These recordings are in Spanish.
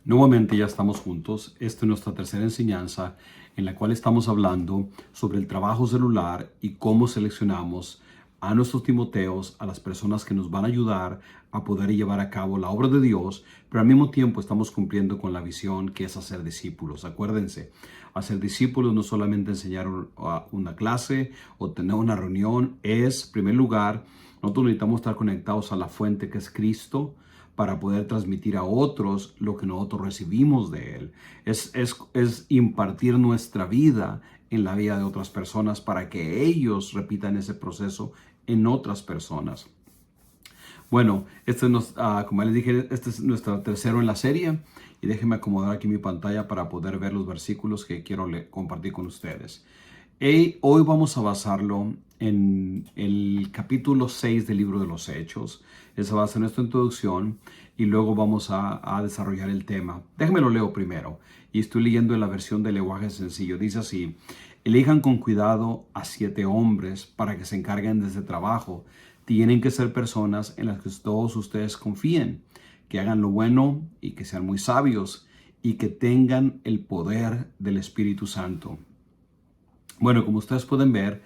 Nuevamente ya estamos juntos. Esta es nuestra tercera enseñanza en la cual estamos hablando sobre el trabajo celular y cómo seleccionamos a nuestros Timoteos, a las personas que nos van a ayudar a poder llevar a cabo la obra de Dios, pero al mismo tiempo estamos cumpliendo con la visión que es hacer discípulos. Acuérdense, hacer discípulos no solamente enseñar una clase o tener una reunión, es, en primer lugar, nosotros necesitamos estar conectados a la fuente que es Cristo, para poder transmitir a otros lo que nosotros recibimos de Él. Es impartir nuestra vida en la vida de otras personas para que ellos repitan ese proceso en otras personas. Bueno, como les dije, este es nuestro tercero en la serie y déjenme acomodar aquí mi pantalla para poder ver los versículos que quiero compartir con ustedes. Hoy vamos a basarlo en el capítulo 6 del libro de los Hechos. Esa va a ser nuestra introducción y luego vamos a desarrollar el tema. Déjenme lo leo primero y estoy leyendo en la versión de lenguaje sencillo. Dice así: elijan con cuidado a 7 hombres para que se encarguen de este trabajo. Tienen que ser personas en las que todos ustedes confíen, que hagan lo bueno y que sean muy sabios y que tengan el poder del Espíritu Santo. Bueno, como ustedes pueden ver,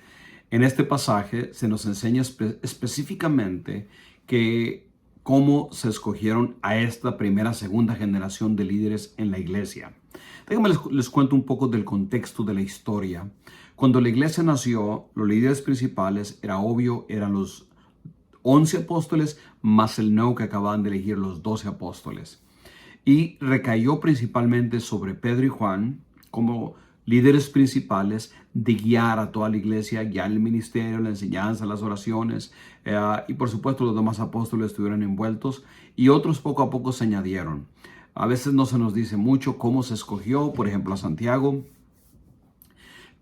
en este pasaje se nos enseña específicamente que cómo se escogieron a esta segunda generación de líderes en la iglesia. Déjenme les cuento un poco del contexto de la historia. Cuando la iglesia nació, los líderes principales, era obvio, eran los 11 apóstoles más el nuevo que acababan de elegir, los 12 apóstoles. Y recayó principalmente sobre Pedro y Juan como líderes principales de guiar a toda la iglesia, guiar el ministerio, la enseñanza, las oraciones, y por supuesto los demás apóstoles estuvieron envueltos y otros poco a poco se añadieron. A veces no se nos dice mucho cómo se escogió, por ejemplo, a Santiago,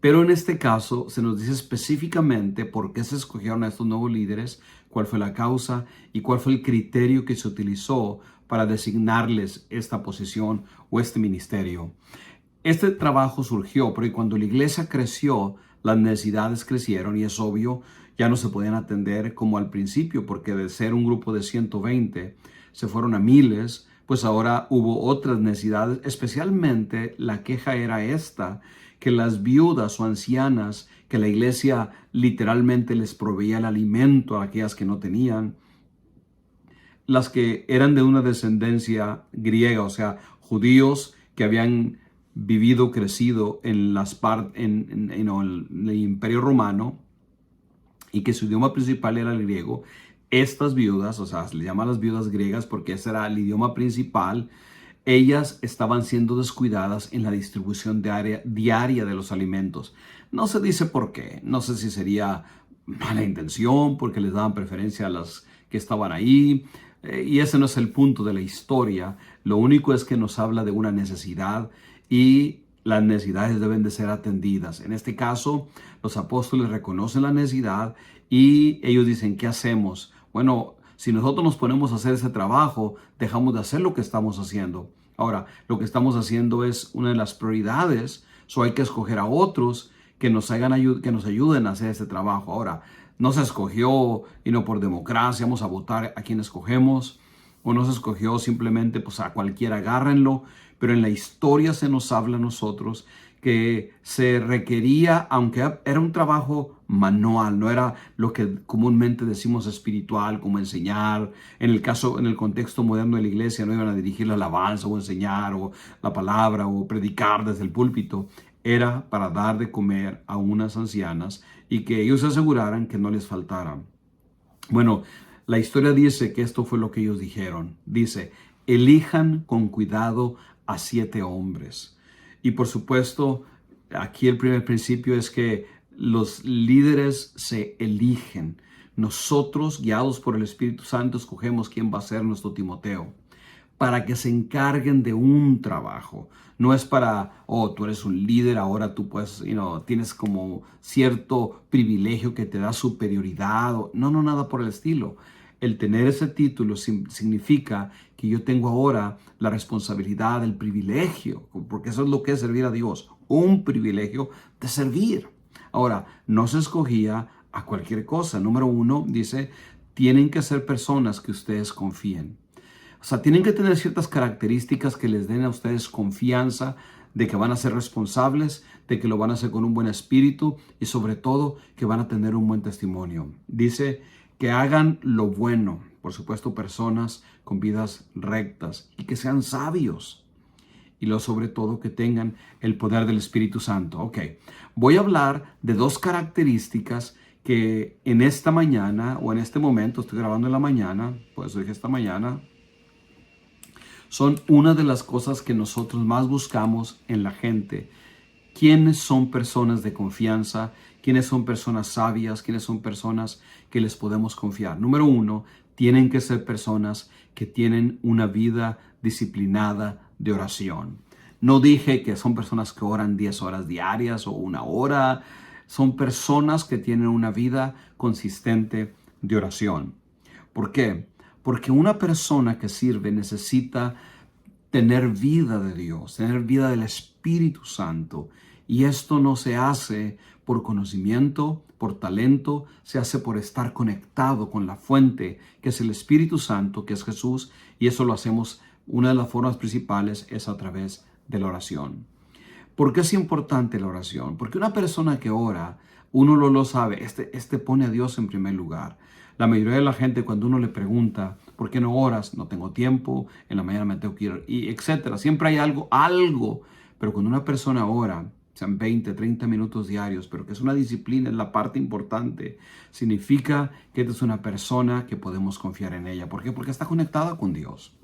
pero en este caso se nos dice específicamente por qué se escogieron a estos nuevos líderes, cuál fue la causa y cuál fue el criterio que se utilizó para designarles esta posición o este ministerio. Este trabajo surgió porque cuando la iglesia creció, las necesidades crecieron y es obvio, ya no se podían atender como al principio, porque de ser un grupo de 120 se fueron a miles, pues ahora hubo otras necesidades, especialmente la queja era esta, que las viudas o ancianas que la iglesia literalmente les proveía el alimento a aquellas que no tenían, las que eran de una descendencia griega, o sea, judíos que habían vivido, crecido en el Imperio Romano y que su idioma principal era el griego. Estas viudas, o sea, se les llama las viudas griegas porque ese era el idioma principal, ellas estaban siendo descuidadas en la distribución diaria de los alimentos. No se dice por qué, no sé si sería mala intención, porque les daban preferencia a las que estaban ahí, y ese no es el punto de la historia. Lo único es que nos habla de una necesidad y las necesidades deben de ser atendidas. En este caso, los apóstoles reconocen la necesidad y ellos dicen, ¿qué hacemos? Bueno, si nosotros nos ponemos a hacer ese trabajo, dejamos de hacer lo que estamos haciendo. Ahora, lo que estamos haciendo es una de las prioridades, hay que escoger a otros que nos ayuden a hacer este trabajo. Ahora, no se escogió y no por democracia, vamos a votar a quien escogemos, o no se escogió simplemente pues a cualquiera, agárrenlo, pero en la historia se nos habla a nosotros que se requería, aunque era un trabajo manual, no era lo que comúnmente decimos espiritual, como enseñar. En el contexto moderno de la iglesia, no iban a dirigir la alabanza o enseñar o la palabra o predicar desde el púlpito. Era para dar de comer a unas ancianas y que ellos se aseguraran que no les faltara. Bueno, la historia dice que esto fue lo que ellos dijeron. Dice, elijan con cuidado a 7 hombres. Y por supuesto, aquí el primer principio es que los líderes se eligen. Nosotros, guiados por el Espíritu Santo, escogemos quién va a ser nuestro Timoteo para que se encarguen de un trabajo. No es para, tú eres un líder, ahora tú puedes, tienes como cierto privilegio que te da superioridad. No, nada por el estilo. El tener ese título significa que yo tengo ahora la responsabilidad, el privilegio, porque eso es lo que es servir a Dios, un privilegio de servir. Ahora, no se escogía a cualquier cosa. Número 1, dice, tienen que ser personas que ustedes confíen. O sea, tienen que tener ciertas características que les den a ustedes confianza de que van a ser responsables, de que lo van a hacer con un buen espíritu y sobre todo que van a tener un buen testimonio. Dice que hagan lo bueno, por supuesto, personas con vidas rectas y que sean sabios. Y lo sobre todo que tengan el poder del Espíritu Santo. Ok, voy a hablar de dos características que en esta mañana o en este momento, estoy grabando en la mañana, por eso dije esta mañana, son una de las cosas que nosotros más buscamos en la gente. ¿Quiénes son personas de confianza? ¿Quiénes son personas sabias? ¿Quiénes son personas que les podemos confiar? Número uno, tienen que ser personas que tienen una vida disciplinada de oración. No dije que son personas que oran 10 horas diarias o 1 hora. Son personas que tienen una vida consistente de oración. ¿Por qué? Porque una persona que sirve necesita tener vida de Dios, tener vida del Espíritu Santo. Y esto no se hace por conocimiento, por talento, se hace por estar conectado con la fuente, que es el Espíritu Santo, que es Jesús. Y eso lo hacemos, una de las formas principales es a través de la oración. ¿Por qué es importante la oración? Porque una persona que ora, uno lo sabe, este pone a Dios en primer lugar. La mayoría de la gente, cuando uno le pregunta, ¿por qué no oras? No tengo tiempo, en la mañana me tengo que ir, y etcétera. Siempre hay algo. Pero cuando una persona ora, sean 20, 30 minutos diarios, pero que es una disciplina, es la parte importante, significa que esta es una persona que podemos confiar en ella. ¿Por qué? Porque está conectada con Dios.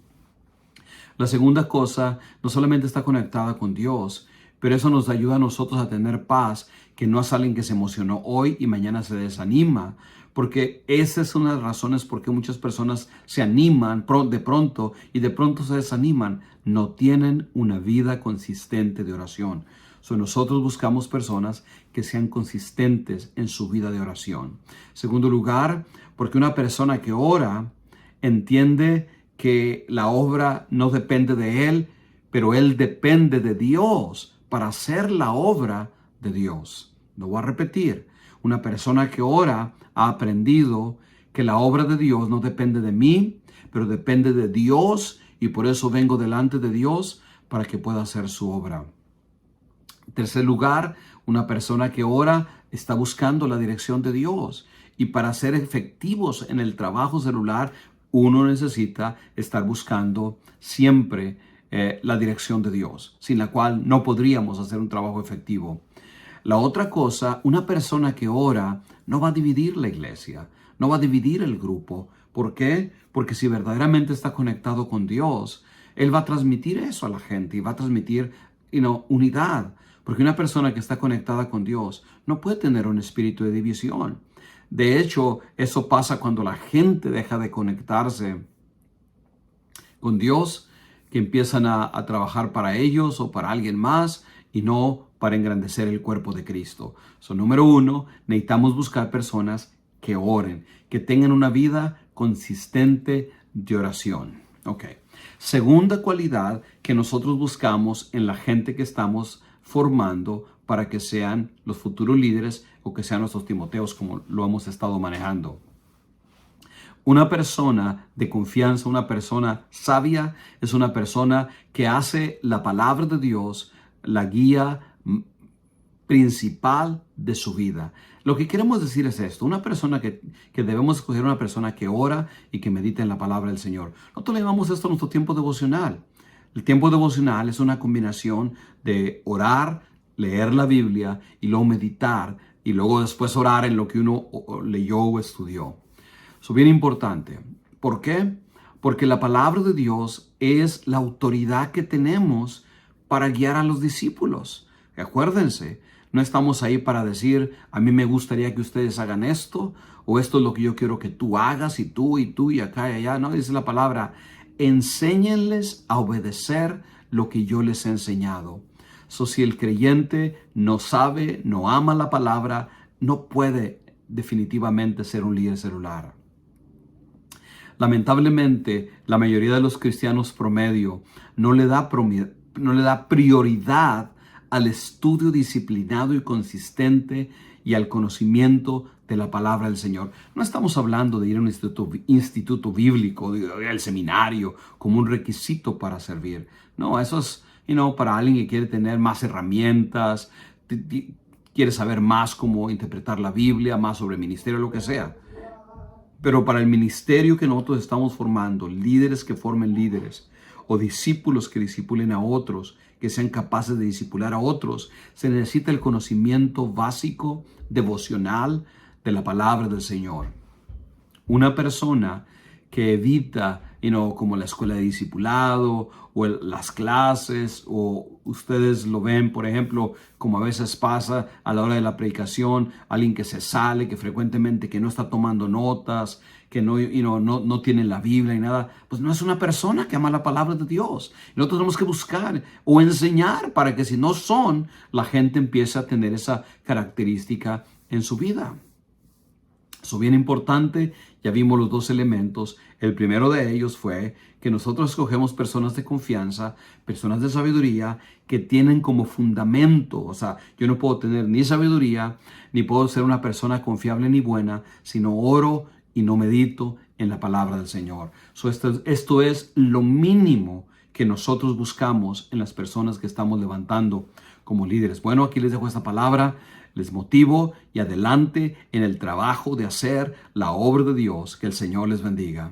La segunda cosa, no solamente está conectada con Dios, pero eso nos ayuda a nosotros a tener paz, que no es alguien que se emocionó hoy y mañana se desanima, porque esa es una de las razones por qué muchas personas se animan de pronto y de pronto se desaniman. No tienen una vida consistente de oración. Nosotros buscamos personas que sean consistentes en su vida de oración. Segundo lugar, porque una persona que ora entiende que la obra no depende de él, pero él depende de Dios para hacer la obra de Dios. Lo voy a repetir. Una persona que ora ha aprendido que la obra de Dios no depende de mí, pero depende de Dios, y por eso vengo delante de Dios para que pueda hacer su obra. En tercer lugar, una persona que ora está buscando la dirección de Dios. Y para ser efectivos en el trabajo celular, uno necesita estar buscando siempre la dirección de Dios, sin la cual no podríamos hacer un trabajo efectivo. La otra cosa, una persona que ora no va a dividir la iglesia, no va a dividir el grupo. ¿Por qué? Porque si verdaderamente está conectado con Dios, Él va a transmitir eso a la gente y va a transmitir unidad. Porque una persona que está conectada con Dios no puede tener un espíritu de división. De hecho, eso pasa cuando la gente deja de conectarse con Dios, que empiezan a trabajar para ellos o para alguien más y no para engrandecer el cuerpo de Cristo. Número uno, necesitamos buscar personas que oren, que tengan una vida consistente de oración. Ok. Segunda cualidad que nosotros buscamos en la gente que estamos formando para que sean los futuros líderes o que sean nuestros Timoteos, como lo hemos estado manejando. Una persona de confianza, una persona sabia, es una persona que hace la palabra de Dios la guía principal de su vida. Lo que queremos decir es esto: una persona que debemos escoger, una persona que ora y que medita en la palabra del Señor. Nosotros le llamamos esto a nuestro tiempo devocional. El tiempo devocional es una combinación de orar, leer la Biblia y luego meditar y luego después orar en lo que uno leyó o estudió. Eso es bien importante. ¿Por qué? Porque la palabra de Dios es la autoridad que tenemos para guiar a los discípulos. Acuérdense, no estamos ahí para decir, a mí me gustaría que ustedes hagan esto, o esto es lo que yo quiero que tú hagas, y tú, y acá y allá. No, dice la palabra, enséñenles a obedecer lo que yo les he enseñado. Si el creyente no sabe, no ama la palabra, no puede definitivamente ser un líder celular. Lamentablemente, la mayoría de los cristianos promedio no le da prioridad al estudio disciplinado y consistente y al conocimiento de la palabra del Señor. No estamos hablando de ir a un instituto bíblico, de ir al seminario como un requisito para servir. No, eso es para alguien que quiere tener más herramientas, quiere saber más cómo interpretar la Biblia, más sobre el ministerio, lo que sea. Pero para el ministerio que nosotros estamos formando, líderes que formen líderes o discípulos que discipulen a otros, que sean capaces de discipular a otros, se necesita el conocimiento básico, devocional de la palabra del Señor. Una persona que evita, como la escuela de discipulado o las clases, o ustedes lo ven, por ejemplo, como a veces pasa a la hora de la predicación, alguien que se sale, que frecuentemente que no está tomando notas, que no tiene la Biblia y nada, pues no es una persona que ama la palabra de Dios. Y nosotros tenemos que buscar o enseñar para que si no son, la gente empiece a tener esa característica en su vida. Eso es bien importante, ya vimos los dos elementos. El primero de ellos fue que nosotros escogemos personas de confianza, personas de sabiduría que tienen como fundamento, o sea, yo no puedo tener ni sabiduría, ni puedo ser una persona confiable ni buena, sino oro y no medito en la palabra del Señor. Esto es lo mínimo que nosotros buscamos en las personas que estamos levantando como líderes. Bueno, aquí les dejo esta palabra. Les motivo y adelante en el trabajo de hacer la obra de Dios. Que el Señor les bendiga.